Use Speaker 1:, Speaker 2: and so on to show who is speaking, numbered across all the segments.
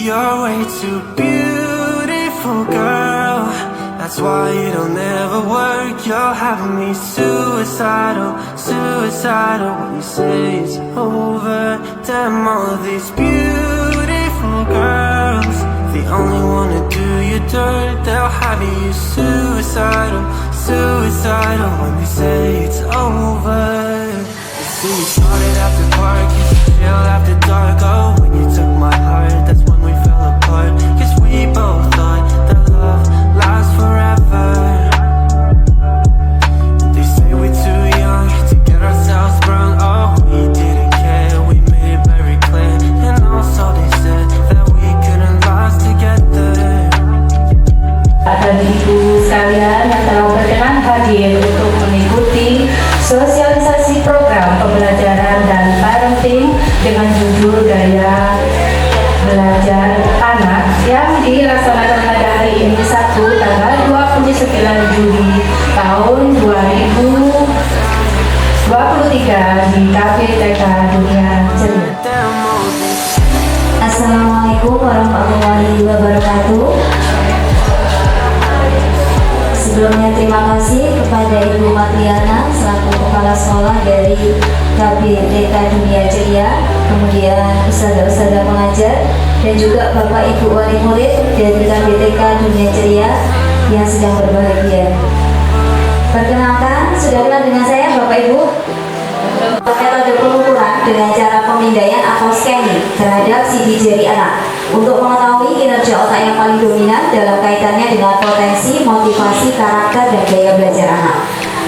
Speaker 1: You're way too beautiful, girl. That's why it'll never work. You're having me suicidal, suicidal. When you say it's over, damn all these beautiful girls, they only wanna do you dirt. They'll have you suicidal, suicidal. When they say it's over. See, we started after dark, used to chill after dark. Oh, when you took my heart, that's when we fell apart. Cause we both thought that love lasts forever. They say we're too young to get ourselves sprung. Oh, we didn't care, we made it very clear. And also they said that we couldn't last together.
Speaker 2: Dan ibu sekalian yang telah berkenan hadir untuk mengikuti sosialisasi program pembelajaran dan parenting dengan judul Gaya Belajar Anak yang dilaksanakan pada hari ini Sabtu tanggal 29 Juli tahun 2023 di KPTK Dunia Ceria.
Speaker 3: Assalamualaikum warahmatullahi wabarakatuh. Sebelumnya terima kasih kepada Ibu Matriana selaku Kepala Sekolah dari KBTK Dunia Ceria, kemudian ustadzah-ustadzah pengajar, dan juga Bapak Ibu wali murid dari KBTK Dunia Ceria yang sedang berbahagia. Perkenalkan, sudah kenal dengan saya Bapak Ibu? Metode pengukuran dengan cara pemindaian atau scanning terhadap sidik jari anak untuk mengetahui kinerja otak yang paling dominan dalam kaitannya dengan potensi, motivasi, karakter, dan gaya belajar anak.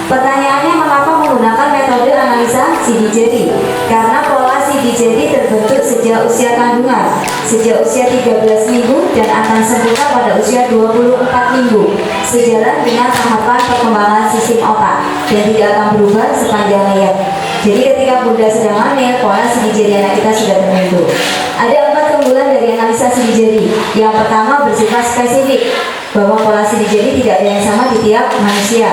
Speaker 3: Pertanyaannya, mengapa menggunakan metode analisa sidik jari? Karena pola sidik jari terbentuk sejak usia kandungan, sejak usia 13 minggu dan akan sempurna pada usia 24 minggu, sejalan dengan tahapan perkembangan sistem otak dan tidak akan berubah sepanjang hayat. Jadi ketika bunda sedang hamil, pola sidik jari anak kita sudah terbentuk. Ada 4 keunggulan dari analisa sidik jari. Yang pertama bersifat spesifik, bahwa pola sidik jari tidak ada yang sama di tiap manusia.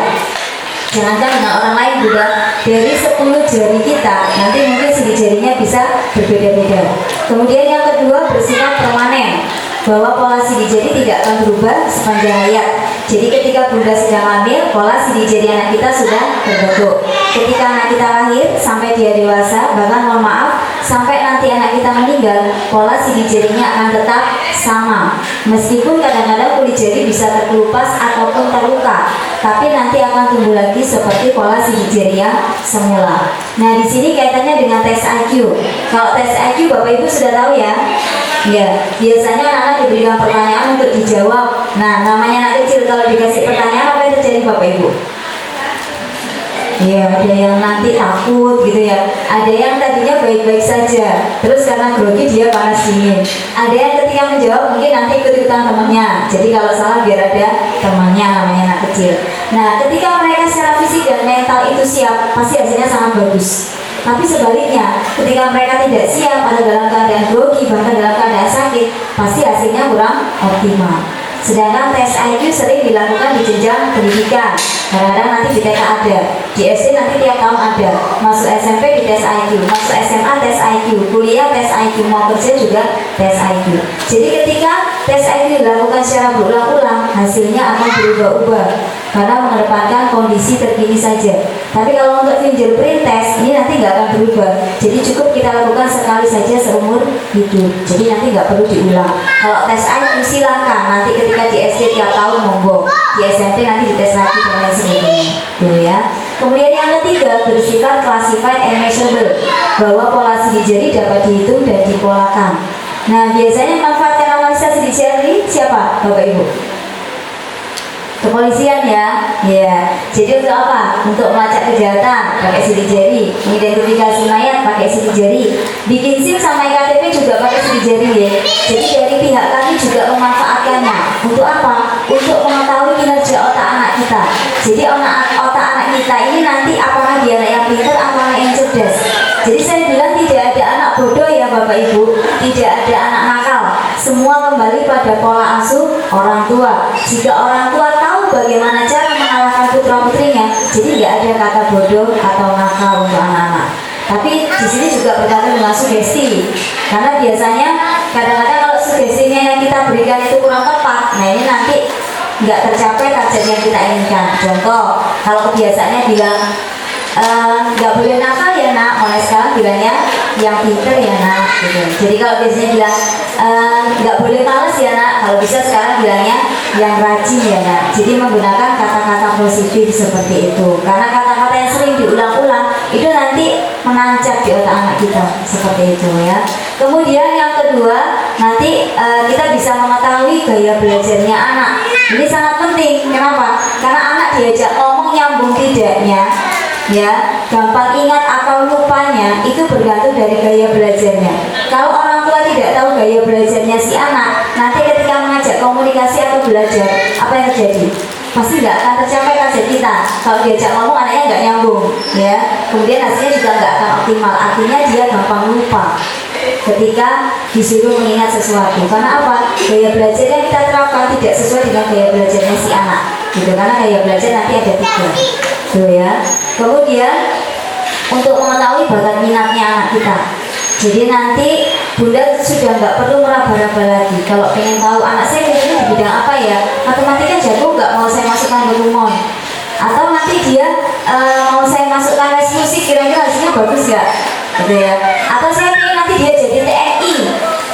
Speaker 3: Jangankan dengan orang lain juga, dari 10 jari kita, nanti mungkin sidik jarinya bisa berbeda-beda. Kemudian yang kedua bersifat permanen, bahwa pola sidik jari tidak akan berubah sepanjang hayat. Jadi ketika bunda sedang hamil, pola sidik jari anak kita sudah terbentuk. Ketika anak kita lahir sampai dia dewasa, bahkan mohon maaf, sampai nanti anak kita meninggal, pola sidik jarinya akan tetap sama. Meskipun kadang-kadang kulit jari bisa terkelupas ataupun terluka, tapi nanti akan tumbuh lagi seperti pola sidik jari yang semula. Nah, di sini kaitannya dengan tes IQ. Kalau tes IQ Bapak Ibu sudah tahu ya. Ya, biasanya anak-anak diberikan pertanyaan untuk dijawab. Nah, namanya anak kecil kalau dikasih pertanyaan apa yang terjadi Bapak Ibu? Ya, ada yang nanti takut gitu ya. Ada yang tadinya baik-baik saja, terus karena grogi dia panas dingin. Ada yang ketika menjawab mungkin nanti ikut-ikutan temannya. Jadi kalau salah biar ada temannya, namanya anak kecil. Nah, ketika mereka secara fisik dan mental itu siap, pasti hasilnya sangat bagus. Tapi sebaliknya, ketika mereka tidak siap, ada dalam keadaan grogi, bahkan dalam keadaan sakit, pasti hasilnya kurang optimal. Sedangkan tes IQ sering dilakukan di jenjang pendidikan. Kadang-kadang nanti di TK ada, di SD nanti tiap tahun ada. Masuk SMP di tes IQ, masuk SMA tes IQ, kuliah tes IQ, mau kerja juga tes IQ. Jadi ketika tes IQ dilakukan secara berulang-ulang, hasilnya akan berubah-ubah karena mengedepankan kondisi terkini saja. Tapi kalau untuk fingerprint test ini nanti nggak akan berubah. Jadi cukup kita lakukan sekali saja seumur hidup. Jadi nanti nggak perlu diulang. Kalau tes IQ silakan, nanti ketika di SD tiap tahun monggo, di SMP nanti dites lagi dan lain sebagainya. Tuh ya. Kemudian yang ketiga bersifat classified and measurable, bahwa pola sidik jari dapat dihitung dan dipolakan. Nah, biasanya manfaatkan analisa sidik jari siapa Bapak Ibu? Kepolisian ya, ya. Jadi untuk apa? Untuk melacak kejahatan pakai sidik jari, mengidentifikasi mayat pakai sidik jari, bikin SIM sama KTP juga pakai sidik jari ya. Jadi dari pihak kami juga memanfaatkannya. Untuk apa? Untuk mengetahui kinerja otak anak kita. Jadi otak anak kita ini nanti apakah dia anak yang pintar, apakah yang cerdas. Jadi saya bilang tidak ada anak bodoh ya Bapak Ibu, tidak ada anak nakal. Semua kembali pada pola asuh orang tua. Jika orang tua tahu bagaimana cara mengalahkan putra putrinya, jadi nggak ada kata bodoh atau nakal untuk anak-anak. Tapi di sini juga berkaitan dengan sugesti, karena biasanya kadang-kadang kalau sugestinya yang kita berikan itu kurang tepat, nah ini nanti nggak tercapai target yang kita inginkan. Contoh, kalau kebiasaannya bilang nggak boleh nakal ya nak, mulai sekarang bilangnya yang pinter ya nak gitu. Jadi kalau biasanya bilang nggak boleh males ya nak, kalau bisa sekarang bilangnya yang rajin ya nak. Jadi menggunakan kata-kata positif seperti itu, karena kata-kata yang sering diulang-ulang itu nanti menancap di otak anak kita seperti itu ya. Kemudian yang kedua, nanti kita bisa mengetahui gaya belajarnya anak. Ini sangat penting. Kenapa? Karena anak diajak ngomong nyambung tidaknya, ya, gampang ingat atau lupanya itu bergantung dari gaya belajarnya. Kalau orang tua tidak tahu gaya belajarnya si anak, nanti ketika mengajak komunikasi atau belajar, apa yang terjadi? Pasti nggak akan tercapai target kita. Kalau diajak ngomong anaknya nggak nyambung, ya. Kemudian hasilnya juga nggak akan optimal. Artinya dia gampang lupa ketika disuruh mengingat sesuatu. Karena apa? Gaya belajar yang kita terapkan tidak sesuai dengan gaya belajarnya si anak, gitu. Karena gaya belajar nanti ada 3, tuh ya. Kemudian untuk mengetahui bakat minatnya anak kita, jadi nanti bunda sudah nggak perlu meraba-raba lagi. Kalau pengen tahu anak saya minatnya di bidang apa ya, matematika jago nggak, mau saya masukkan ke Lumon, atau nanti dia mau saya masukkan les musik, kira-kira hasilnya bagus nggak, gitu ya. Atau saya pengen nanti dia jadi TNI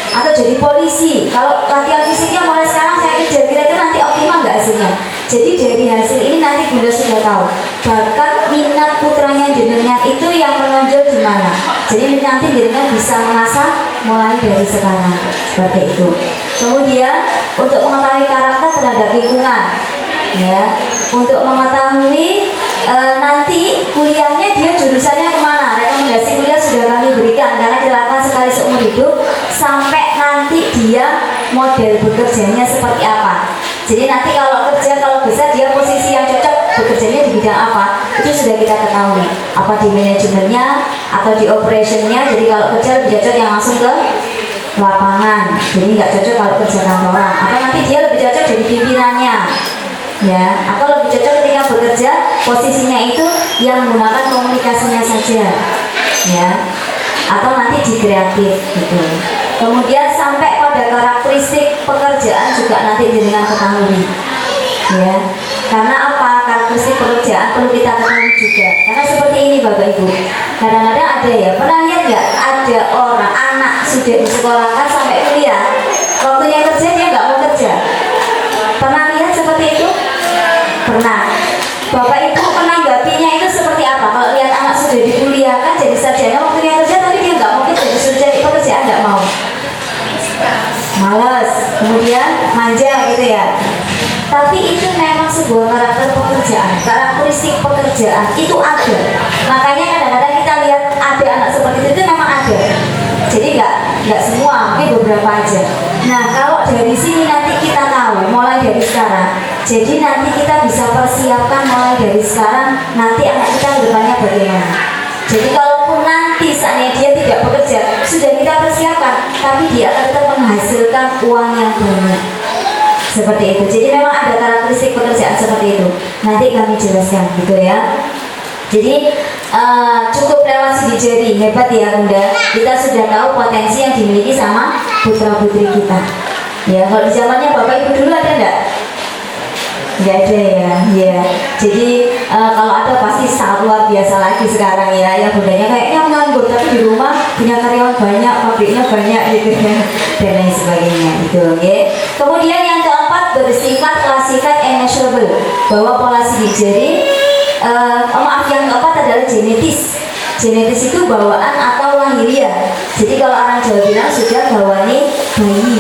Speaker 3: atau jadi polisi, kalau latihan fisiknya mulai sekarang saya kejar, kira-kira nanti optimal nggak hasilnya. Jadi dari hasil ini nanti bunda sudah tahu bakat minat putranya jenengan itu yang menonjol di mana. Jadi nanti jenengan bisa mengasah mulai dari sekarang seperti itu. Kemudian untuk mengetahui karakter terhadap lingkungan, ya, untuk mengetahui nanti kuliahnya dia jurusannya kemana. Rekomendasi kuliah sudah kami berikan karena dilakukan sekali seumur hidup, sampai nanti dia model bekerjanya seperti apa. Jadi nanti kalau kerja, kalau bisa dia posisi yang cocok bekerjanya di bidang apa, itu sudah kita ketahui. Apa di manajemennya atau di operationnya. Jadi kalau kerja lebih cocok yang langsung ke lapangan, jadi nggak cocok kalau kerja kantoran. Atau nanti dia lebih cocok jadi pimpinannya, ya. Atau lebih cocok ketika bekerja posisinya itu yang menggunakan komunikasinya saja, ya. Atau nanti di kreatif gitu. Kemudian sampai pada karakteristik pekerjaan juga nanti jenengan ketahui, ya. Karena apa? Karakteristik pekerjaan perlu kita ketahui juga. Karena seperti ini Bapak Ibu, kadang-kadang ada ya, pernah lihat nggak ada orang anak sudah disekolahkan sampai kuliah, waktunya kerja dia nggak mau kerja. Pernah lihat seperti itu? Pernah. Bapak Ibu menanggapinya itu seperti apa? Kalau lihat anak sudah dikuliahkan jadi sarjana, waktunya kerja tapi dia nggak mau kerja, disuruh cari pekerjaan nggak mau, males, kemudian manja gitu ya. Tapi itu memang sebuah karakter pekerjaan, karakteristik pekerjaan itu ada. Makanya kadang-kadang kita lihat ada anak seperti itu memang ada. Jadi nggak semua, mungkin beberapa aja. Nah kalau dari sini nanti kita tahu mulai dari sekarang. Jadi nanti kita bisa persiapkan mulai dari sekarang. Nanti anak kita ke depannya bagaimana. Jadi kalaupun nanti saatnya dia tidak bekerja, sudah kita persiapkan, tapi dia akan tetap menghasilkan uang yang banyak. Seperti itu. Jadi memang ada karakteristik pekerjaan seperti itu. Nanti kami jelaskan gitu ya. Jadi cukup lewat sidik jari, hebat ya Bunda. Kita sudah tahu potensi yang dimiliki sama putra putri kita. Ya, kalau di zamannya Bapak Ibu dulu ada enggak? Enggak ada ya. Ya. Jadi kalau ada pasti sangat luar biasa lagi sekarang ya. Yang bundanya kayaknya nganggur tapi di rumah punya karyawan banyak, pabriknya banyak gitu ya. Dan lain sebagainya gitu, oke. Kemudian yang keempat, bersifat classified and measurable, bahwa pola sidik jari yang keempat adalah genetis. Genetis itu bawaan atau lahiriah. Jadi kalau orang Jawa bilang sudah bawani bayi.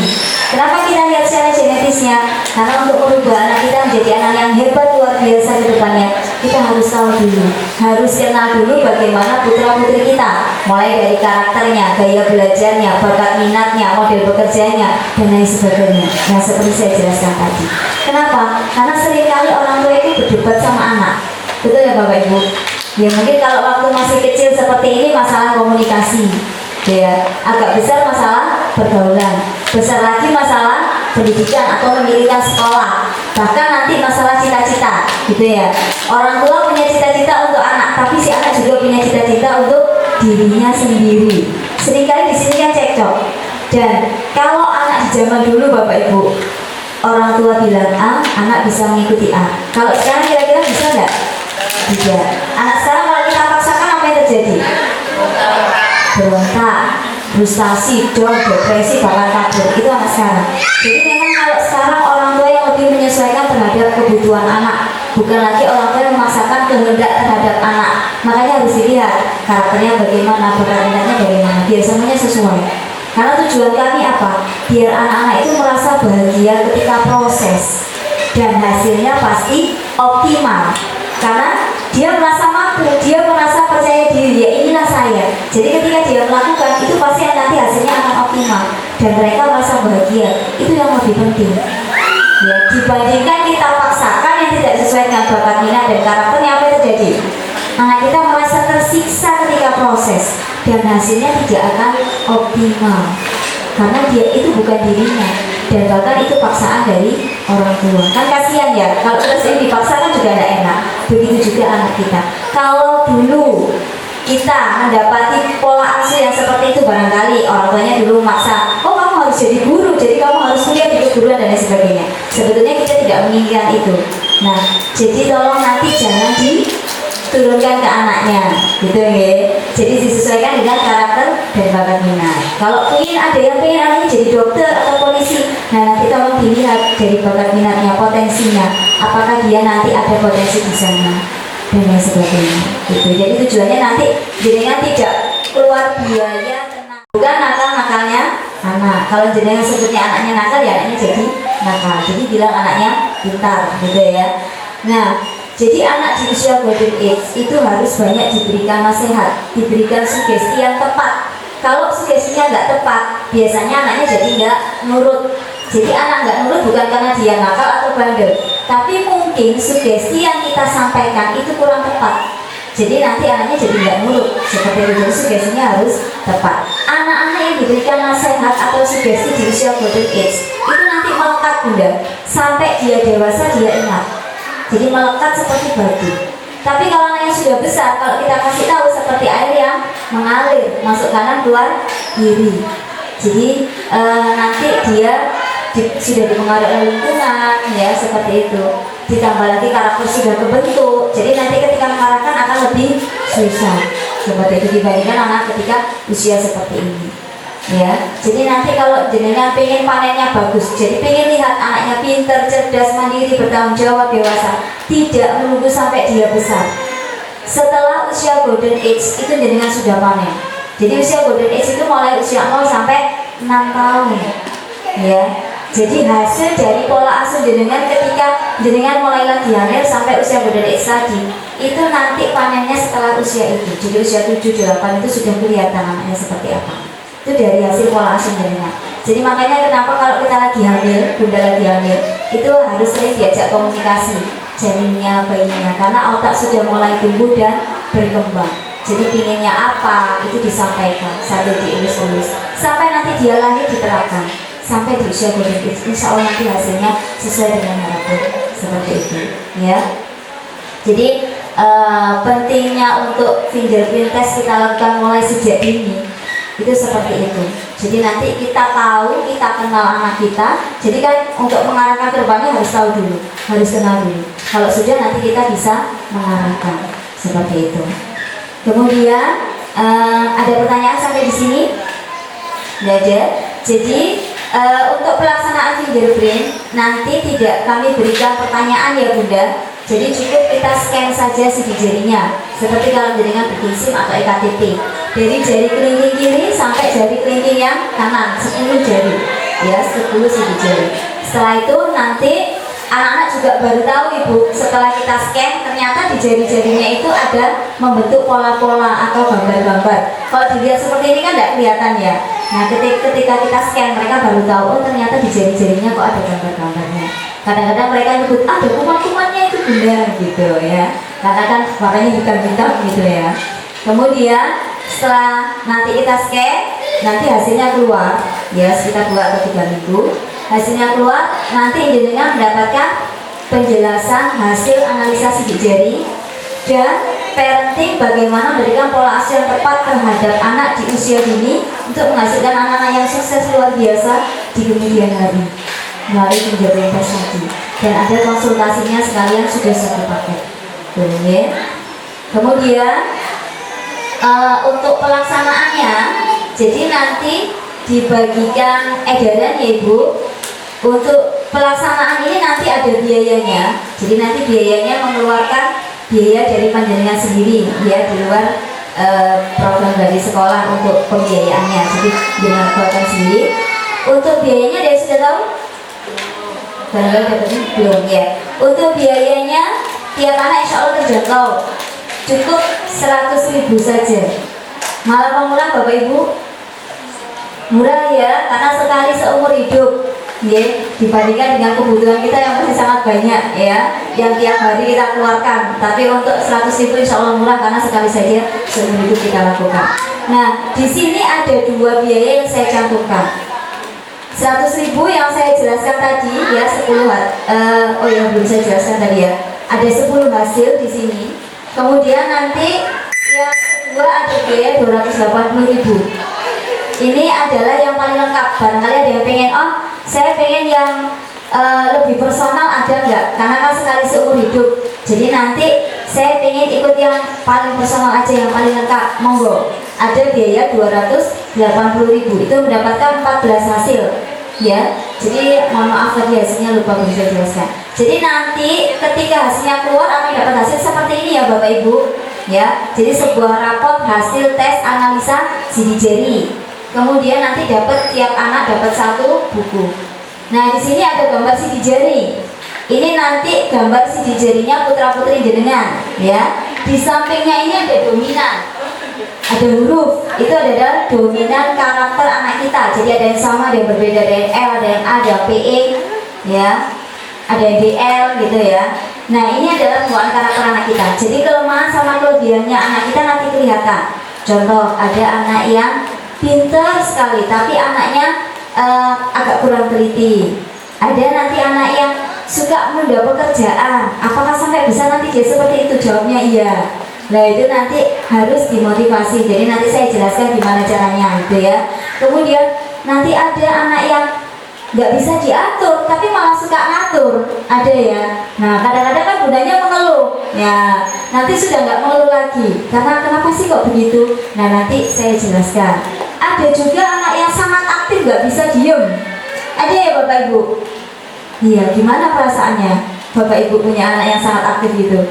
Speaker 3: Kenapa kita lihat secara genetisnya? Karena untuk merubah anak kita menjadi anak yang hebat luar biasa ke depannya, kita harus tahu dulu, harus kenal dulu bagaimana putra putri kita, mulai dari karakternya, gaya belajarnya, bakat minatnya, model bekerjanya, dan lain sebagainya. Yang seperti saya jelaskan tadi. Kenapa? Karena seringkali orang tua itu berdebat sama anak. Betul ya Bapak Ibu? Ya mungkin kalau waktu masih kecil seperti ini masalah komunikasi, ya agak besar masalah pergaulan, besar lagi masalah pendidikan atau memilihkan sekolah, bahkan nanti masalah cita-cita, gitu ya. Orang tua punya cita-cita untuk anak, tapi si anak juga punya cita-cita untuk dirinya sendiri. Seringkali di sini kan cekcok. Dan kalau anak di zaman dulu Bapak Ibu, orang tua bilang A, anak bisa mengikuti A. Kalau sekarang kira-kira bisa nggak? Tidak. Anak sekarang kalau kita paksakan apa yang terjadi? Berontak, frustasi, down, depresi, bahkan kabur. Itu anak sekarang. Jadi memang kalau sekarang orang tua yang lebih menyesuaikan terhadap kebutuhan anak, bukan lagi orang tua yang memaksakan kehendak terhadap anak. Makanya harus dilihat karakternya bagaimana, minatnya bagaimana, biar semuanya sesuai. Karena tujuan kami apa? Biar anak-anak itu merasa bahagia ketika proses dan hasilnya pasti optimal. Karena dia merasa mampu, dia merasa percaya diri, ya inilah saya. Jadi ketika dia melakukan itu pasti nanti hasilnya akan optimal dan mereka merasa bahagia. Itu yang lebih penting. Ya, dibandingkan kita paksakan yang tidak sesuai dengan bakat minat dan karakternya, apa yang terjadi? Anak kita merasa tersiksa ketika proses dan hasilnya tidak akan optimal karena dia itu bukan dirinya dan bahkan itu paksaan dari orang tua. Kan kasihan ya, kalau kita sering dipaksakan juga tidak enak. Begitu juga anak kita. Kalau dulu kita mendapati pola asuh yang seperti itu, barangkali orang tuanya dulu memaksa, oh kamu harus jadi guru, jadi kamu harus kuliah di keguruan dan lain sebagainya. Sebetulnya kita tidak menginginkan itu. Nah, jadi tolong nanti jangan diturunkan ke anaknya, gitu ya. Jadi disesuaikan dengan karakter dan bakat minat. Kalau ada yang pengen anaknya jadi dokter atau polisi, nah nanti tolong dilihat dari bakat minatnya, potensinya, apakah dia nanti ada potensi di sana dan lain sebagainya. Gitu. Jadi tujuannya nanti jenengan tidak keluar biaya tenang, bukan nakal-nakalnya anak. Kalau jenengan sebutnya anaknya nakal, ya anaknya jadi nakal. Jadi bilang anaknya pintar, gitu ya. Nah, jadi anak di usia golden age itu harus banyak diberikan nasihat, diberikan sugesti yang tepat. Kalau sugestinya nggak tepat, biasanya anaknya jadi nggak nurut. Jadi anak nggak nurut bukan karena dia nakal atau bandel, tapi mungkin sugesti yang kita sampaikan itu kurang tepat. Jadi nanti anaknya jadi nggak nurut. Seperti itu, jadi sugestinya harus tepat. Anak-anak yang diberikan nasihat atau sugesti di usia golden age itu nanti melekat Bunda, sampai dia dewasa dia ingat. Jadi melekat seperti batu. Tapi kalau anaknya sudah besar, kalau kita kasih tahu seperti air yang mengalir, masuk kanan keluar kiri. Jadi nanti dia sudah dipengaruhi oleh lingkungan, ya seperti itu. Ditambah lagi karakter sudah terbentuk. Jadi nanti ketika mengarahkan akan lebih susah. Seperti itu dibandingkan anak ketika usia seperti ini. Ya, jadi nanti kalau jenengan pengen panennya bagus, jadi pengen lihat anaknya pintar, cerdas, mandiri, bertanggung jawab, dewasa, tidak menunggu sampai dia besar. Setelah usia golden age itu jenengan sudah panen. Jadi usia golden age itu mulai usia 0 sampai 6 tahun. Ya, jadi hasil dari pola asuh jenengan ketika jenengan mulai lagi hamil sampai usia golden age tadi, itu nanti panennya setelah usia itu. Jadi usia 7-8 itu sudah kelihatan anaknya seperti apa. Itu dari hasil pola asuh jenengan. Jadi makanya kenapa kalau kita lagi hamil, bunda lagi hamil, itu harus sering diajak komunikasi janinnya, bayinya, karena otak sudah mulai tumbuh dan berkembang. Jadi pinginnya apa itu disampaikan sambil dielus-elus sampai nanti dia lahir diterapkan sampai di usia golden age. Insya Allah nanti hasilnya sesuai dengan harapan seperti itu, ya. Jadi pentingnya untuk fingerprint test kita lakukan mulai sejak dini. Itu seperti itu. Jadi nanti kita tahu, kita kenal anak kita. Jadi kan untuk mengarahkan ke depannya harus tahu dulu, harus kenal dulu. Kalau sudah nanti kita bisa mengarahkan seperti itu. Kemudian ada pertanyaan sampai di sini? Tidak ada. Jadi untuk pelaksanaan fingerprint nanti tidak kami berikan pertanyaan ya Bunda. Jadi cukup kita scan saja sidik jarinya. Seperti kalau jenengan bikin SIM atau EKTP. Dari jari kelingking kiri sampai jari kelingking yang kanan 10 jari. Ya, 10 sidik jari. Setelah itu nanti anak-anak juga baru tahu Ibu, setelah kita scan ternyata di jari-jarinya itu ada membentuk pola-pola atau gambar-gambar. Kalau dilihat seperti ini kan tidak kelihatan ya. Nah, ketika kita scan mereka baru tahu, oh ternyata di jari-jarinya kok ada gambar-gambarnya. Kadang-kadang mereka nyebut, ada kuman-kumannya itu Bunda, gitu ya. Karena kan warnanya hitam-hitam gitu ya. Kemudian setelah nanti kita scan, nanti hasilnya keluar ya sekitar 2 atau 3 minggu. Hasilnya keluar, nanti jenengan mendapatkan penjelasan hasil analisa sidik jari dan parenting, bagaimana memberikan pola asuh yang tepat terhadap anak di usia dini untuk menghasilkan anak-anak yang sukses luar biasa di kemudian hari melalui penjaga investasi. Dan ada konsultasinya sekalian sudah satu paket. Ya. Kemudian untuk pelaksanaannya, jadi nanti dibagikan edaran ya Ibu. Untuk pelaksanaan ini nanti ada biayanya. Jadi nanti biayanya mengeluarkan biaya dari panjenengan sendiri ya, di luar program dari sekolah untuk pembiayaannya. Jadi dengan keluarkan sendiri. Untuk biayanya dari sudah tahu? Barangkali dapatnya belum ya. Untuk biayanya tiap anak insya Allah terjangkau, cukup 100.000 saja. Malah murah Bapak Ibu, murah ya, karena sekali seumur hidup ya, dibandingkan dengan kebutuhan kita yang masih sangat banyak ya, yang tiap hari kita keluarkan. Tapi untuk 100.000 insya Allah murah, karena sekali saja seumur hidup kita lakukan. Nah, di sini ada dua biaya yang saya cantumkan. 100.000 yang saya jelaskan tadi ya, 10 oh ya belum saya jelaskan tadi ya, ada 10 hasil di sini. Kemudian nanti yang kedua ada biaya 280.000. Ini adalah yang paling lengkap. Barangkali ada yang pengen, oh saya pengen yang lebih personal, ada enggak? Karena kan sekali seumur hidup. Jadi nanti saya pengen ikut yang paling personal aja, yang paling lengkap. Monggo. Ada biaya 280.000. Itu mendapatkan 14 hasil. Ya. Jadi mohon maaf tadi hasilnya lupa bisa jelaskan. Jadi nanti ketika hasilnya keluar akan dapat hasil seperti ini ya Bapak Ibu. Ya. Jadi sebuah raport hasil tes analisa sidik jari. Kemudian nanti dapat, tiap anak dapat satu buku. Nah di sini ada gambar sidik jari. Ini nanti gambar sidik jarinya putra putri jenengan, ya. Di sampingnya ini ada dominan, ada huruf. Itu adalah dominan karakter anak kita. Jadi ada yang sama, ada yang berbeda, ada yang L, ada yang A, ada yang PE, ya. Ada yang DL gitu ya. Nah ini adalah bawaan karakter anak kita. Jadi kelemahan sama kelebihannya anak kita nanti kelihatan. Contoh, ada anak yang pintar sekali tapi anaknya agak kurang teliti. Ada nanti anak yang suka menunda pekerjaan. Apakah sampai bisa nanti dia seperti itu? Jawabnya iya. Nah itu nanti harus dimotivasi. Jadi nanti saya jelaskan gimana caranya gitu ya. Kemudian nanti ada anak yang nggak bisa diatur tapi malah suka ngatur, ada ya. Nah kadang-kadang kan bundanya mengeluh ya, nanti sudah nggak mengeluh lagi karena kenapa sih kok begitu. Nah nanti saya jelaskan. Ada juga anak yang sangat aktif nggak bisa diem, ada ya Bapak Ibu. Iya, gimana perasaannya Bapak Ibu punya anak yang sangat aktif gitu?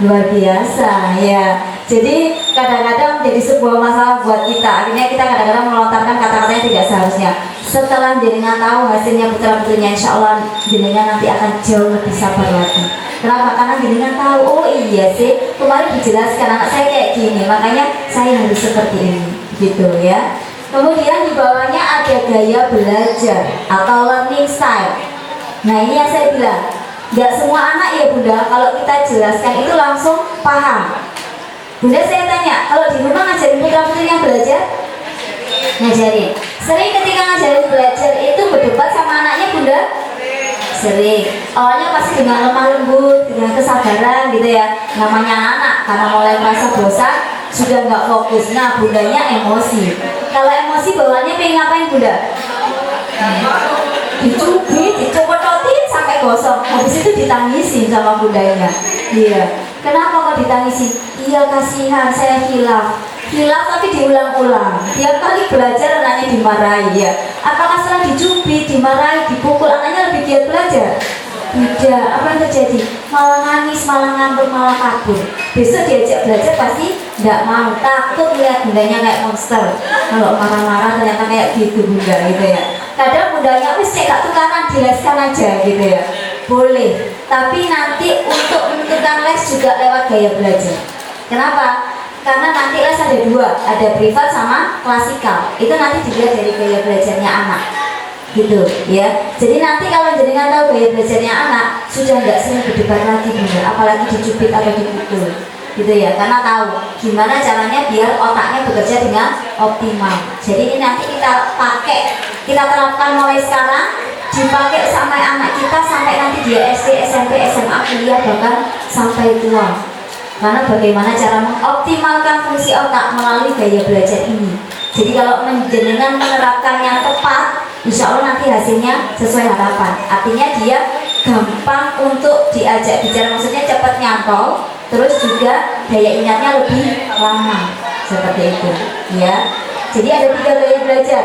Speaker 3: Luar biasa ya. Jadi kadang-kadang menjadi sebuah masalah buat kita. Akhirnya kita kadang-kadang melontarkan kata-kata yang tidak seharusnya. Setelah jenengan tahu hasilnya putra putrinya, insya Allah jenengan nanti akan jauh lebih sabar lagi. Kenapa? Karena jenengan tahu, oh iya sih kemarin dijelaskan anak saya kayak gini, makanya saya harus seperti ini, gitu ya. Kemudian di bawahnya ada gaya belajar atau learning style. Nah ini yang saya bilang, nggak semua anak ya Bunda, kalau kita jelaskan itu langsung paham. Bunda saya tanya, kalau di rumah ngajarin putra putrinya belajar? Ngajarin. Sering ketika ngajarin belajar itu berdebat sama anaknya Bunda? Sering. Awalnya pasti dengan lemah lembut, dengan kesabaran gitu ya. Namanya anak, karena mulai merasa bosan, sudah nggak fokus. Nah bundanya emosi. Kalau emosi bawaannya pengen ngapain Bunda? Dicubit, dicopotin sampai gosong. Habis itu ditangisin sama bundanya. Iya. Kenapa kok ditangisin? Iya kasihan, saya hilaf tapi diulang-ulang. Tiap kali belajar anaknya dimarahi ya. Apakah setelah dicubit, dimarahi, dipukul anaknya lebih giat belajar? Tidak. Apa yang terjadi? Malah nangis, malah ngambek, malah kabur. Besok diajak belajar pasti tidak mau, takut lihat bundanya kayak monster. Kalau marah-marah ternyata kayak gitu Bunda gitu ya. Kadang bundanya wis cek gak tukaran, dileskan aja gitu ya. Boleh. Tapi nanti untuk menentukan les juga lewat gaya belajar. Kenapa? Karena nanti les ada dua, ada privat sama klasikal. Itu nanti dilihat dari gaya belajarnya anak, gitu ya. Jadi nanti kalau jenengan tahu gaya belajarnya anak, sudah nggak sering berdebat lagi Bunda, apalagi dicubit atau dipukul, gitu ya. Karena tahu gimana caranya biar otaknya bekerja dengan optimal. Jadi ini nanti kita pakai, kita terapkan mulai sekarang, dipakai sampai anak kita sampai nanti dia SD, SMP, SMA, kuliah bahkan sampai tua. Karena bagaimana cara mengoptimalkan fungsi otak melalui gaya belajar ini. Jadi kalau menjenengan menerapkan yang tepat, insya Allah nanti hasilnya sesuai harapan. Artinya dia gampang untuk diajak bicara, maksudnya cepat nyantol, terus juga daya ingatnya lebih lama, seperti itu ya. Jadi ada 3 gaya belajar: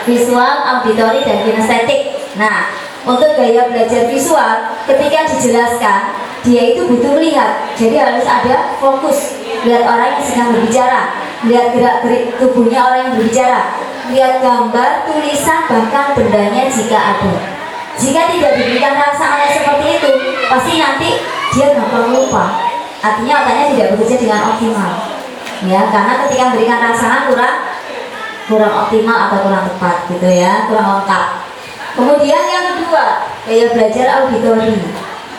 Speaker 3: visual, auditori, dan kinestetik. Nah, untuk gaya belajar visual, ketika dijelaskan dia itu butuh melihat, jadi harus ada fokus, lihat orang yang sedang berbicara, lihat gerak-gerik tubuhnya orang yang berbicara, lihat gambar, tulisan, bahkan bendanya jika ada. Jika tidak diberikan rangsangannya seperti itu, pasti nanti dia gampang lupa. Artinya otaknya tidak bekerja dengan optimal. Ya, karena ketika memberikan rangsangan kurang optimal atau kurang tepat gitu ya, kurang lengkap. Kemudian yang kedua, gaya belajar auditori.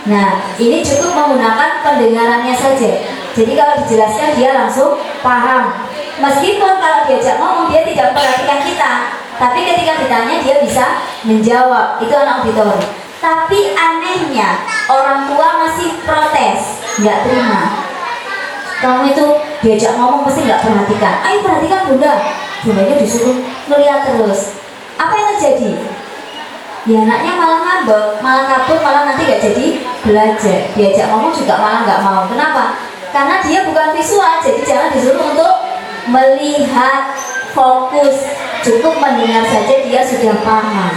Speaker 3: Nah, ini cukup menggunakan pendengarannya saja. Jadi kalau dijelaskan dia langsung paham. Meskipun kalau diajak ngomong dia tidak memperhatikan kita, tapi ketika ditanya dia bisa menjawab. Itu anak auditori. Tapi anehnya orang tua masih protes, nggak terima. Kamu itu diajak ngomong pasti nggak perhatikan. Ayo perhatikan bunda. Bundanya disuruh melihat terus. Apa yang terjadi? Ya anaknya malah ngambek, malah kabur, malah nanti nggak jadi belajar. Diajak ngomong juga malah nggak mau. Kenapa? Karena dia bukan visual, jadi jangan disuruh untuk melihat, fokus. Cukup mendengar saja dia sudah paham.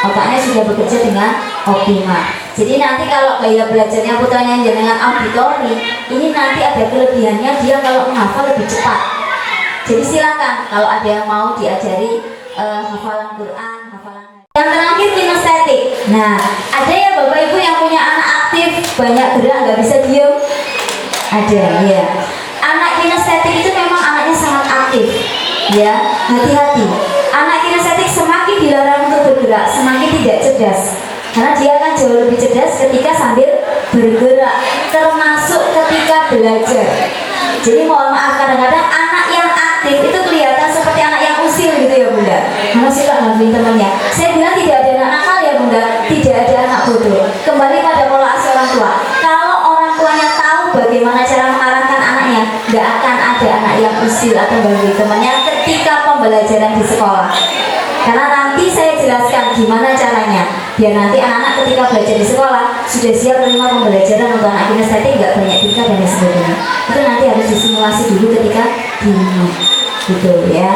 Speaker 3: Otaknya sudah bekerja dengan optimal. Jadi nanti kalau gaya belajarnya putranya dengan auditori, ini nanti ada kelebihannya, dia kalau menghafal lebih cepat. Jadi silakan kalau ada yang mau diajari hafalan Quran, hafalan. Yang terakhir kinestetik. Nah, ada ya bapak ibu yang punya anak aktif, banyak gerak, nggak bisa diem? Ada ya. Anak kinestetik itu memang anaknya sangat aktif. Ya, hati-hati. Anak kinestetik semakin dilarang untuk bergerak, semakin tidak cerdas. Karena dia akan jauh lebih cerdas ketika sambil bergerak, termasuk ketika belajar. Jadi mohon maaf, kadang-kadang anak yang aktif itu kelihatan seperti anak yang usil gitu ya bunda. Karena suka ngelakuin temannya. Saya bilang tidak ada anak nakal ya bunda, tidak ada anak bodoh. Kembali pada pola asuh orang tua. Kalau orang tuanya tahu bagaimana cara mengarahkan anaknya, tidak akan ada anak yang usil atau gangguin temannya ketika pembelajaran di sekolah. Karena nanti saya jelaskan gimana caranya, biar nanti anak-anak ketika belajar di sekolah sudah siap menerima pembelajaran. Untuk anak kinestetik nggak banyak tingkah dan lain sebagainya. Itu nanti harus disimulasi dulu ketika di rumah, gitu ya.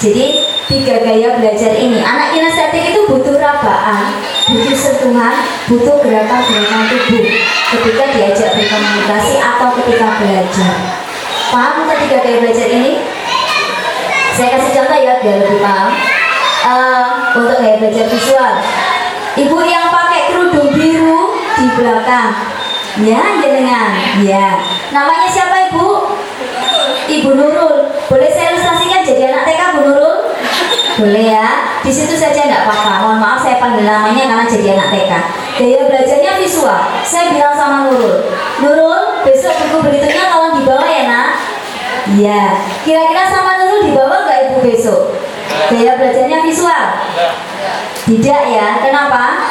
Speaker 3: Jadi 3 gaya belajar ini, anak kinestetik itu butuh rabaan, butuh sentuhan, butuh gerakan-gerakan tubuh ketika diajak berkomunikasi atau ketika belajar. Paham ketika gaya belajar ini? Saya kasih contoh ya biar lebih paham. Untuk gaya belajar visual, ibu yang pakai kerudung biru di belakang, ya jenengan, ya. Namanya siapa ibu? Ibu Nurul. Boleh saya ilustrasikan jadi anak TK Bu Nurul? Boleh ya. Di situ saja enggak apa-apa. Mohon maaf saya panggil namanya karena jadi anak TK. Gaya belajarnya visual. Saya bilang sama Nurul, Nurul besok buku beritunya tolong dibawa ya nak. Iya. Kira-kira sama Nurul dibawa nggak ibu besok? Gaya belajarnya visual? Tidak ya. Kenapa?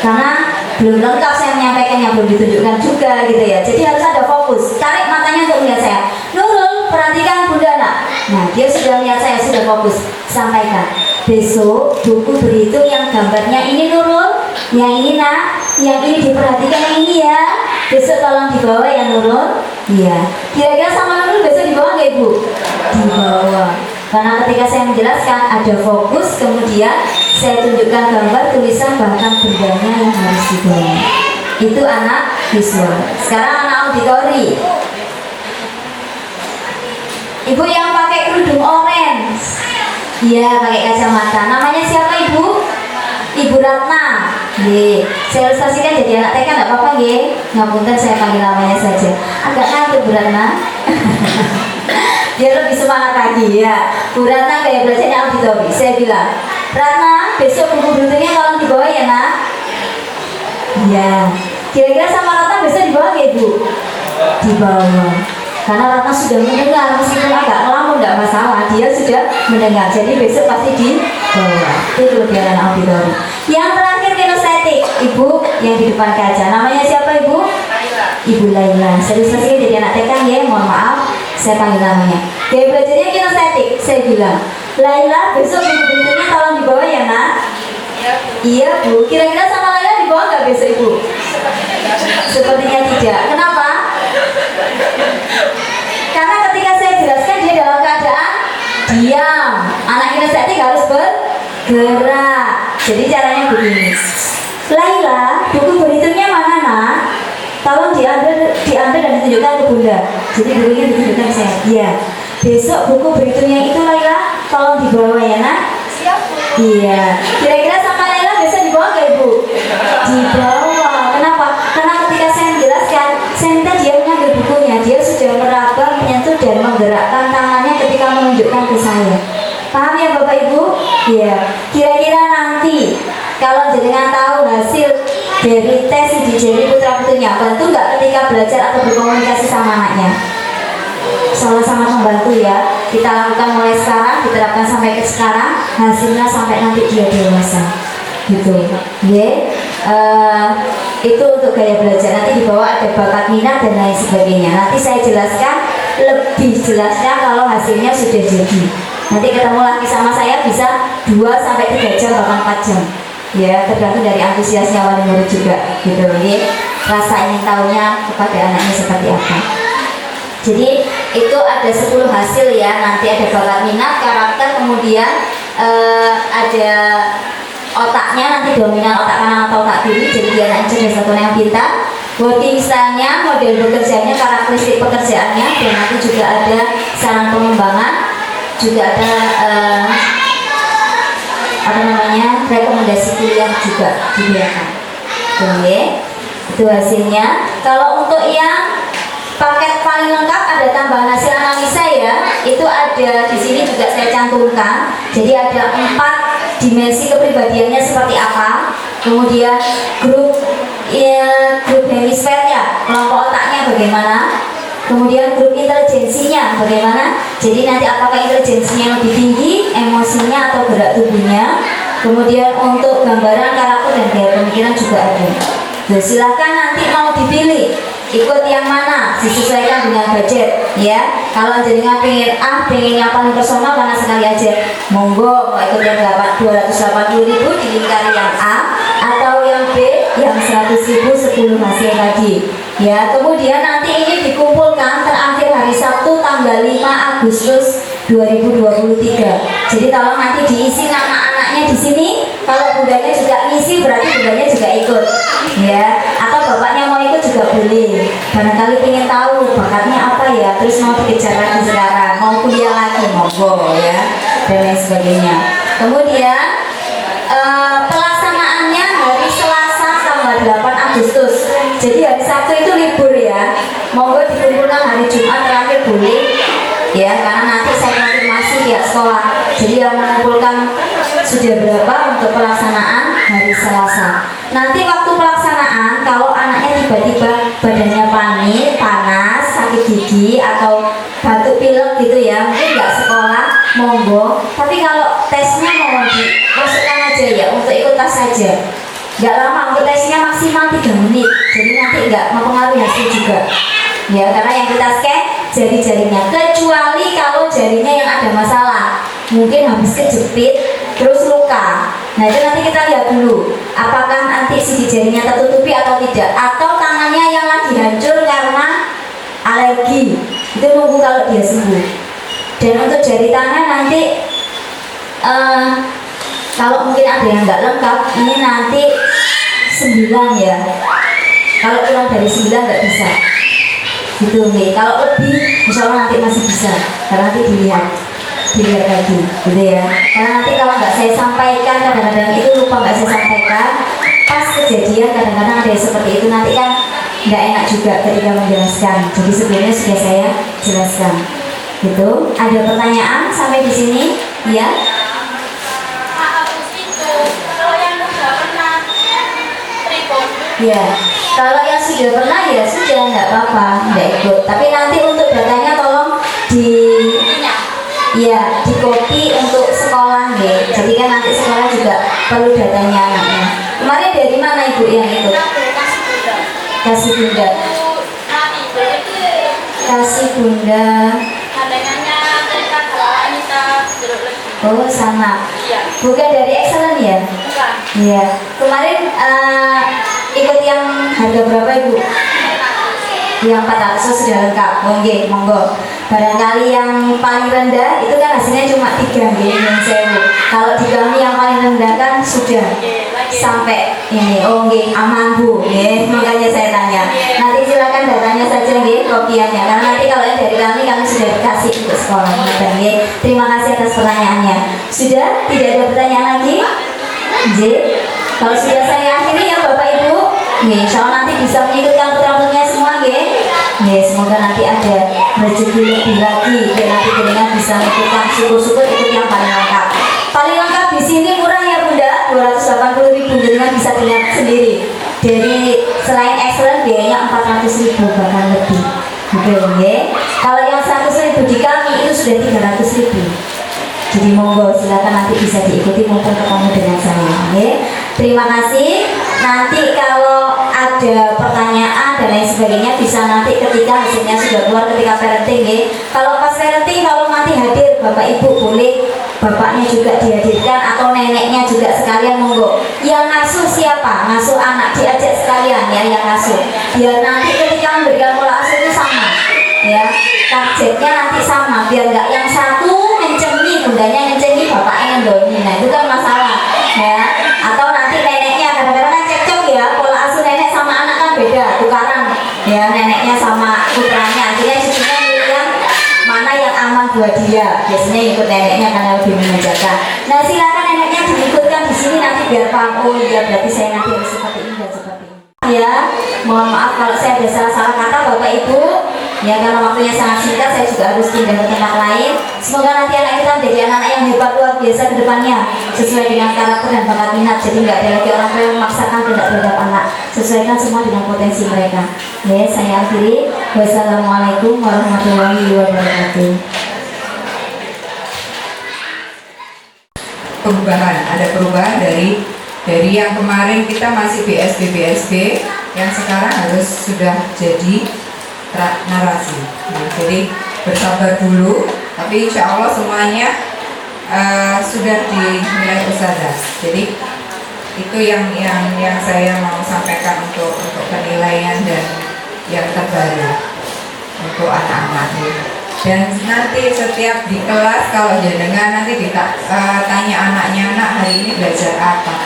Speaker 3: Karena belum lengkap saya menyampaikannya, belum ditunjukkan juga gitu ya. Jadi harus ada fokus. Tarik matanya untuk melihat saya. Nurul, perhatikan bunda nak. Nah, dia sudah lihat saya, sudah fokus. Sampaikan. Besok buku berhitung yang gambarnya ini Nurul, yang ini nak, yang ini diperhatikan, yang ini ya. Besok tolong dibawa ya Nurul. Iya. Kira-kira sama Nurul besok dibawa nggak ibu? Dibawa. Karena ketika saya menjelaskan ada fokus, kemudian saya tunjukkan gambar, tulisan, bahkan bendanya yang harus dibawa. Itu anak visual. Sekarang anak auditori. Ibu yang pakai kerudung orange, iya pakai kacamata. Namanya siapa ibu? Ibu Ratna. Ye, saya ilustrasikan jadi anak TK nggak apa-apa ye. Ngapunten saya panggil namanya saja. Agak ngantuk Bu Ratna. Dia lebih semangat lagi ya. Bu Ratna kayak belajarnya auditori. Saya bilang, Ratna besok buku beritunya tolong dibawa ya nak. Iya. Kira-kira sama Ratna besok dibawa nggak ibu? Dibawa. Karena Ratna sudah mendengar, meskipun agak ngelamun tidak masalah, dia sudah mendengar. Jadi besok pasti dibawa. Itu kelebihan auditori. Yang terakhir kinestetik, ibu yang di depan kaca. Namanya siapa ibu? Ibu Laila. Serius masih jadi anak TK ya, mohon maaf saya panggil namanya. Gaya belajarnya kinestetik. Saya bilang, Laila besok buku berikutnya tolong dibawa ya nak. Iya Bu. Kira-kira sama Laila dibawa nggak besok Ibu? Sepertinya tidak. Kenapa? Karena ketika saya jelaskan dia dalam keadaan diam. Anak kinestetik harus bergerak. Jadi caranya begini. Laila, buku berhitungnya mana nak? Tolong diambil dan ditunjukkan ke Bunda. Jadi bukunya ditunjukkan ke saya. Iya. Besok buku berhitungnya itu Laila, tolong dibawa ya nak. Siap Bu. Iya. Kira-kira sama Laila besok dibawa nggak Ibu? Dibawa. Kenapa? Karena ketika saya menjelaskan, saya minta dia mengambil bukunya. Dia sudah meraba, menyentuh dan menggerakkan tangannya ketika menunjukkan ke saya. Paham ya Bapak Ibu? Iya. Kira-kira nanti kalau jenengan tahu hasil dari tes di Jerry putra putrinya, bantu nggak ketika belajar atau berkomunikasi sama anaknya? Sama-sama membantu ya. Kita lakukan mulai sekarang, diterapkan sampai ke sekarang, hasilnya sampai nanti dia dewasa. Gitu. Itu untuk gaya belajar. Nanti di bawah ada bakat minat dan lain sebagainya. Nanti saya jelaskan lebih jelasnya kalau hasilnya sudah jadi. Nanti ketemu lagi sama saya bisa 2 sampai 3 jam bahkan 4 jam. Ya, tergantung dari antusiasnya wali murid juga gitu ya. Rasa ingin tahunya kepada anaknya seperti apa. Jadi itu ada 10 hasil ya. Nanti ada bakat minat, karakter, kemudian ada otaknya, nanti dominan otak kanan atau otak kiri. Jadi dia anak cerdas atau yang pintar. Working style-nya, model bekerjanya, karakteristik pekerjaannya, dan nanti juga ada saran pengembangan, juga ada rekomendasi kuliah juga diberikan. Oke, itu hasilnya. Kalau untuk yang paket paling lengkap ada tambahan hasil analisa ya. Itu ada di sini juga saya cantumkan. Jadi ada 4 dimensi kepribadiannya seperti apa. Kemudian grup hemisfernya, kelompok otaknya bagaimana. Kemudian grup intelijensinya bagaimana. Jadi nanti apakah intelijensinya lebih tinggi, emosinya atau gerak tubuhnya. Kemudian untuk gambaran karakter dan gaya pemikiran juga ada. Nah, silakan nanti mau dipilih ikut yang mana, disesuaikan dengan budget ya. Kalau jenengan pengen yang paling personal karena sekali aja, monggo mau ikut yang 280.000 dilingkari yang A, atau yang B yang 100.000 10 hasil tadi ya. Kemudian nanti ini dikumpulkan terakhir hari Sabtu tanggal 5 Agustus 2023. Jadi tolong nanti diisi nama anaknya di sini. Kalau bundanya juga ngisi berarti bundanya juga ikut ya, atau bapaknya mau ikut juga boleh. Barangkali ingin tahu bakatnya apa ya, terus mau dikejar lagi sekarang, mau kuliah lagi, monggo ya, dan lain sebagainya. Kemudian pelaksanaannya hari Selasa tanggal 8 Agustus. Jadi hari Sabtu itu libur ya. Monggo dikumpulkan hari Jumat terakhir boleh ya, karena nanti saya konfirmasi pihak sekolah. Jadi yang mengumpulkan sudah berapa untuk pelaksanaan hari Selasa. Nanti waktu pelaksanaan kalau anaknya tiba-tiba badannya panas, sakit gigi atau batuk pilek gitu ya, mungkin nggak sekolah, monggo. Tapi kalau tesnya mau dimasukkan aja ya, untuk ikut tes saja. Nggak lama, untuk tesnya maksimal 3 menit. Jadi nanti nggak mempengaruhi hasil juga. Ya, karena yang kita scan jari-jarinya, kecuali kalau jarinya yang ada masalah, mungkin habis kejepit terus luka. Nah itu nanti kita lihat dulu apakah nanti sisi jarinya tertutupi atau tidak, atau tangannya yang lagi hancur karena alergi. Itu nunggu kalau dia sembuh. Dan untuk jari tangan nanti kalau mungkin ada yang nggak lengkap, ini nanti 9 ya. Kalau kurang dari 9 nggak bisa gitu nih. Kalau lebih insya Allah nanti masih bisa, karena nanti dilihat lagi gitu ya. Karena nanti kalau nggak saya sampaikan, kadang-kadang itu lupa nggak saya sampaikan, pas kejadian kadang-kadang ada yang seperti itu, nanti kan nggak enak juga ketika menjelaskan. Jadi sebelumnya sudah saya jelaskan gitu. Ada pertanyaan sampai di sini ya? Ya, kalau yang sudah pernah ya sudah, nggak apa-apa, nggak ikut. Tapi nanti untuk datanya tolong di copy untuk sekolah deh. Jadi kan nanti sekolah juga perlu datanya anaknya. Kemarin dari mana ibu yang ikut? Kasih Bunda. kasih Bunda.
Speaker 4: Adanya mereka kalau wanita jeruk lebih.
Speaker 3: Oh sama.
Speaker 4: Iya.
Speaker 3: Bukan dari Excellent ya?
Speaker 4: Bukan.
Speaker 3: Iya. Kemarin ikut yang harga berapa Ibu? Yang 400 sudah lengkap. Oke, monggo. Barangkali yang paling rendah itu kan hasilnya cuma 3 yang sewu. Kalau di kami yang paling rendah kan sudah sampai ini. Oh nggih, aman Bu. Nggih, makanya saya tanya. Nanti silakan datanya saja nggih, kopiannya. Karena nanti kalau yang dari kami sudah dikasih untuk sekolah. Nggih. Terima kasih atas pertanyaannya. Sudah? Tidak ada pertanyaan lagi? Nggih. Kalau sudah saya akhiri ya Bapak Ibu. Nggih, insya Allah nanti bisa mengikutkan putra-putrinya semua nggih. Nggih, semoga nanti ada rezeki lebih lagi dan nanti jenengan bisa mengikutkan syukur-syukur ikut yang paling lengkap. Paling lengkap di sini murah ya Bunda, 280.000 jenengan bisa dilihat sendiri. Dari selain Excellent biayanya 400.000 bahkan lebih. Oke, nggih. Kalau yang 100.000 di kami itu sudah 300.000. Jadi monggo silakan nanti bisa diikuti mumpung ketemu dengan saya. Nggih. Terima kasih. Nanti kalau ada pertanyaan dan lain sebagainya bisa nanti ketika hasilnya sudah keluar ketika parenting nggih. Kalau pas parenting kalau nanti hadir Bapak Ibu boleh bapaknya juga dihadirkan atau neneknya juga sekalian monggo. Yang ngasuh siapa? Ngasuh anak diajak sekalian ya yang ngasuh. Biar nanti ketika memberikan pola asuh itu sama. Ya, targetnya nanti sama biar nggak yang satu ngencengi bundanya ngencengi bapaknya ngendoni. Nah itu kan masalah ya. Atau nanti neneknya kadang-kadang kan cekcok ya, pola asuh nenek sama anak kan beda tukaran ya, neneknya sama putranya akhirnya cucunya milih yang mana yang aman buat dia, biasanya ikut neneknya karena lebih menjaga. Nah silakan neneknya diikutkan di sini nanti biar paham, oh iya berarti saya nanti harus seperti ini dan seperti ini ya. Mohon maaf kalau saya ada salah-salah kata Bapak Ibu ya, karena waktunya sangat singkat saya juga harus pindah ke tempat lain. Semoga nanti anak kita menjadi anak-anak yang hebat luar biasa ke depannya sesuai dengan karakter dan bakat minat. Jadi nggak ada lagi orang tua yang memaksakan tidak terhadap anak, sesuaikan semua dengan potensi mereka ya. Saya akhiri. Wassalamualaikum warahmatullahi wabarakatuh.
Speaker 5: Ada perubahan dari yang kemarin kita masih BSB yang sekarang harus sudah jadi narasi. Nah, jadi bersabar dulu, tapi insya Allah semuanya sudah dinilai ustazah. Jadi itu yang saya mau sampaikan untuk penilaian dan yang terbaru untuk anak-anak. Dan nanti setiap di kelas kalau jenengan nanti tanya anaknya, anak hari ini belajar apa?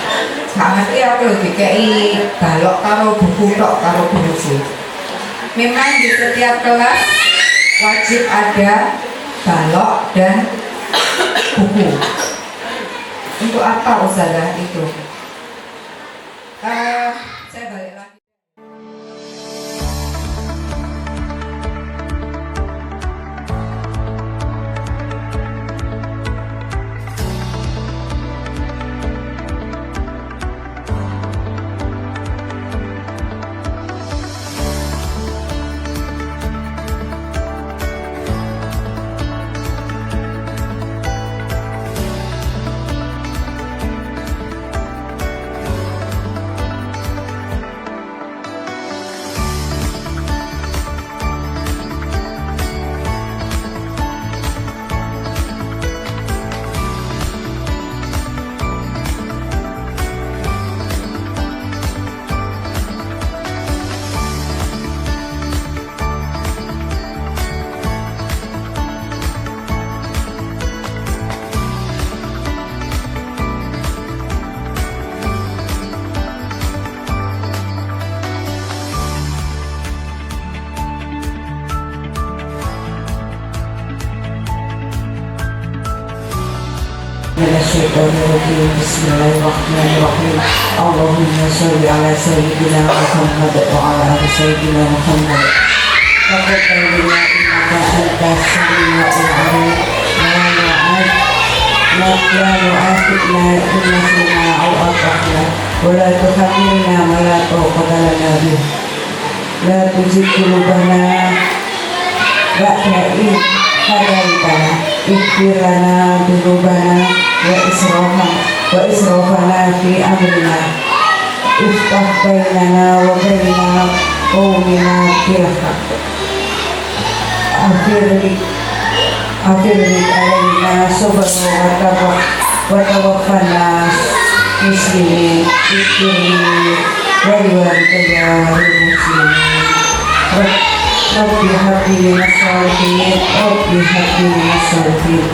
Speaker 5: Sangat ya kalau dikai balok karo buku tok karo buku. Memang di setiap kelas wajib ada balok dan buku. Untuk apa ustazah itu? Saya balik lagi.
Speaker 6: Bismillahirrahmanirrahim. Bismillahirrahmanirrahim. Allahumma sholli ala sayyidina Muhammad wa ala ali sayyidina Muhammad. Taqabbal minna innaka antas samiul alim. La tu'akhidna in nasina aw akhtana wa la tuhammilna ma la taqata lana bih. La tuzigh qulubana ba'da idh hadaitana. Ighfir lana dzunubana wa israfana fi amrina. Iftah bainana wa baina qaumina bil haqq. أفرغ علينا صبرا وتوفنا مسلمين اغفر لي ولوالدي والمسلمين رب هب لي من الصالحين رب هب لي من الصالحين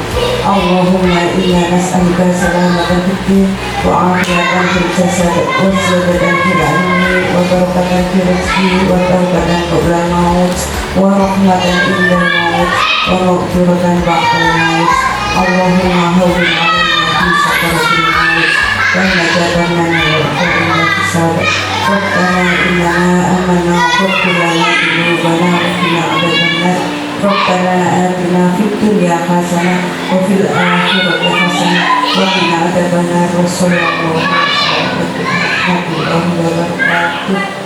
Speaker 6: اللهم إنا نسألك سلامة في الدين وعافية في الجسد وزيادة في العلم وبركة في الرزق وتوبة قبل الموت ورحمة عند الموت ومغفرة بعد الموت اللهم هون علينا في سكرة الموت والنجاة من الوقت والانتصار ربنا إننا آمنا واغفر لنا ذنوبنا وقنا عذاب النار ربنا آتنا في الدنيا حسنة وفي الآخرة حسنة وقنا عذاب النار وصلى الله عليه وسلم ورحمة الله وبركاته.